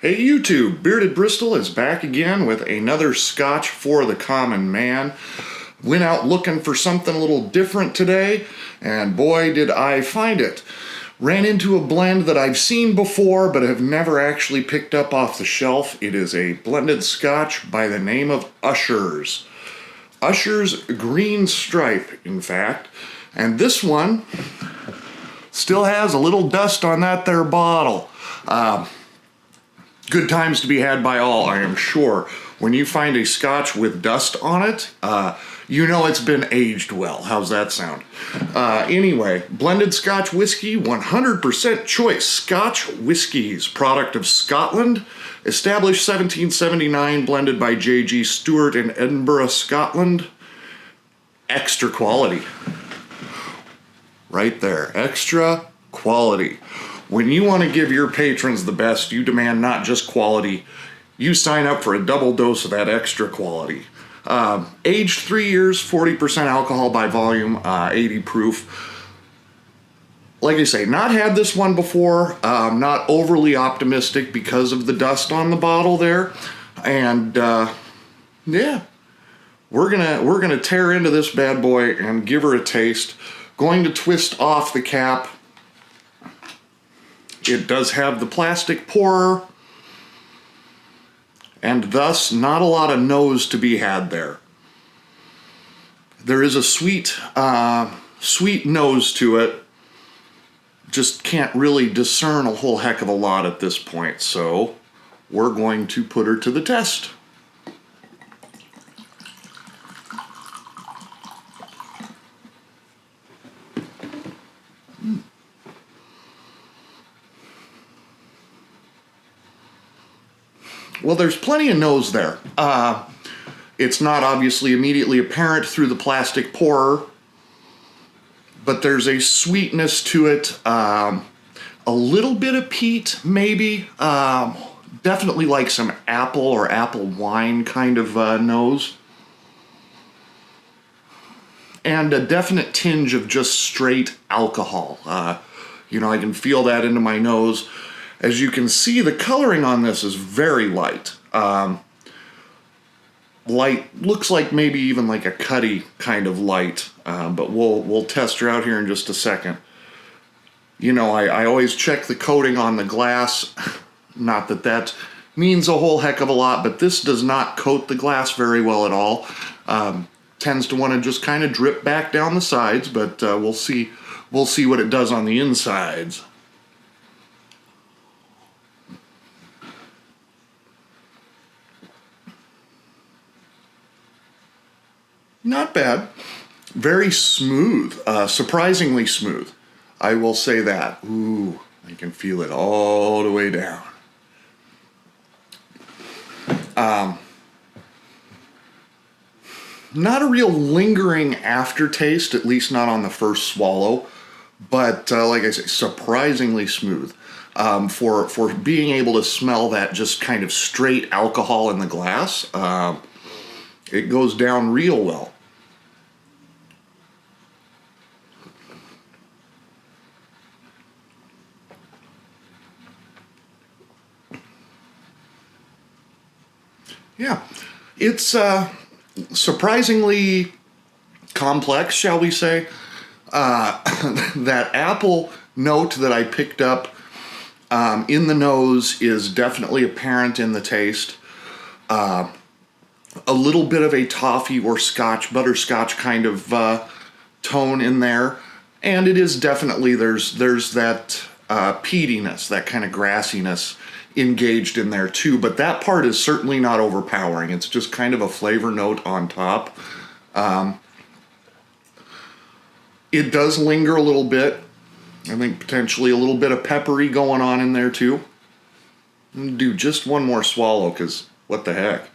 Hey YouTube, Bearded Bristol is back again with another Scotch for the common man. Went out looking for something a little different today, and boy did I find it. Ran into a blend that I've seen before but have never actually picked up off the shelf. It is a blended Scotch by the name of Usher's. Usher's Green Stripe, in fact. And this one still has a little dust on that there bottle. Good times to be had by all, I am sure. When you find a Scotch with dust on it, you know it's been aged well. How's that sound? Anyway, blended Scotch whiskey, 100% choice Scotch whiskies, product of Scotland, established 1779, blended by J.G. Stewart in Edinburgh, Scotland. Extra quality. Right there, extra quality. When you want to give your patrons the best, you demand not just quality, you sign up for a double dose of that extra quality. Aged 3 years, 40% alcohol by volume, 80 proof. Like I say, not had this one before, not overly optimistic because of the dust on the bottle there. And yeah, we're gonna tear into this bad boy and give her a taste. Going to twist off the cap. It does have the plastic pourer, and thus not a lot of nose to be had there. There is a sweet nose to it. Just can't really discern a whole heck of a lot at this point, so we're going to put her to the test. Well, there's plenty of nose there. It's not obviously immediately apparent through the plastic pourer, but there's a sweetness to it. A little bit of peat, maybe. Definitely like some apple or apple wine kind of nose. And a definite tinge of just straight alcohol. I can feel that into my nose. As you can see, the coloring on this is very light. Light, looks like maybe even like a cutty kind of light, but we'll test her out here in just a second. I always check the coating on the glass. Not that that means a whole heck of a lot, but this does not coat the glass very well at all. Tends to want to just kind of drip back down the sides, but we'll see what it does on the insides. Not bad. Very smooth. Surprisingly smooth. I will say that. Ooh, I can feel it all the way down. Not a real lingering aftertaste, at least not on the first swallow. But like I say, surprisingly smooth. For being able to smell that just kind of straight alcohol in the glass, it goes down real well. Yeah, it's surprisingly complex, shall we say. That apple note that I picked up in the nose is definitely apparent in the taste. A little bit of a toffee or butterscotch kind of tone in there. And it is definitely, there's that peatiness, that kind of grassiness engaged in there too. But that part is certainly not overpowering. It's just kind of a flavor note on top. It does linger a little bit. I think potentially a little bit of peppery going on in there too. I'm gonna do just one more swallow because what the heck.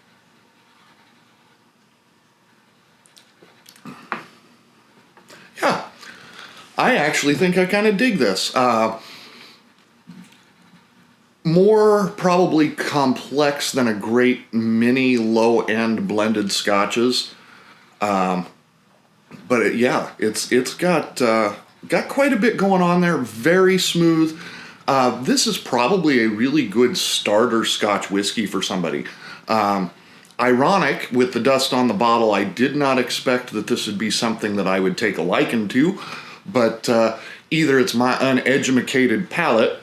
Yeah, I actually think I kind of dig this. More probably complex than a great many low-end blended scotches. But it's got quite a bit going on there. Very smooth. This is probably a really good starter Scotch whiskey for somebody. Ironic, with the dust on the bottle, I did not expect that this would be something that I would take a liking to, but either it's my uneducated palate,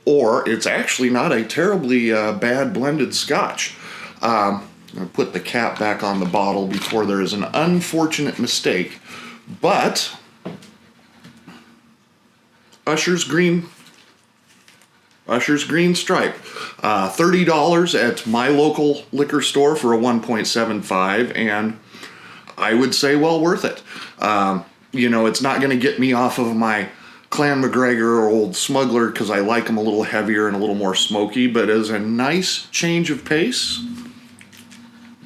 or it's actually not a terribly bad blended Scotch. I'm going to put the cap back on the bottle before there is an unfortunate mistake, but Usher's Green Stripe. $30 at my local liquor store for a 1.75, and I would say well worth it. It's not going to get me off of my Clan McGregor or Old Smuggler because I like them a little heavier and a little more smoky, but as a nice change of pace,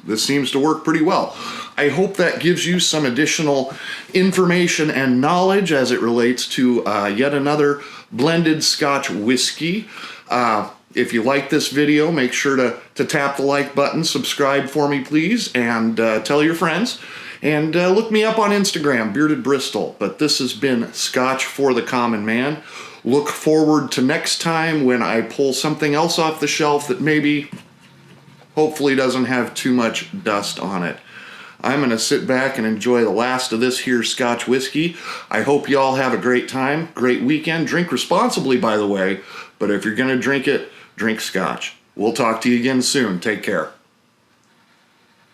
this seems to work pretty well. I hope that gives you some additional information and knowledge as it relates to yet another blended Scotch whiskey. If you like this video, make sure to tap the like button, subscribe for me please, and tell your friends. And look me up on Instagram, Bearded Bristol. But this has been Scotch for the Common Man. Look forward to next time when I pull something else off the shelf that maybe, hopefully doesn't have too much dust on it. I'm going to sit back and enjoy the last of this here Scotch whiskey. I hope you all have a great time, great weekend. Drink responsibly, by the way, but if you're going to drink it, drink Scotch. We'll talk to you again soon. Take care.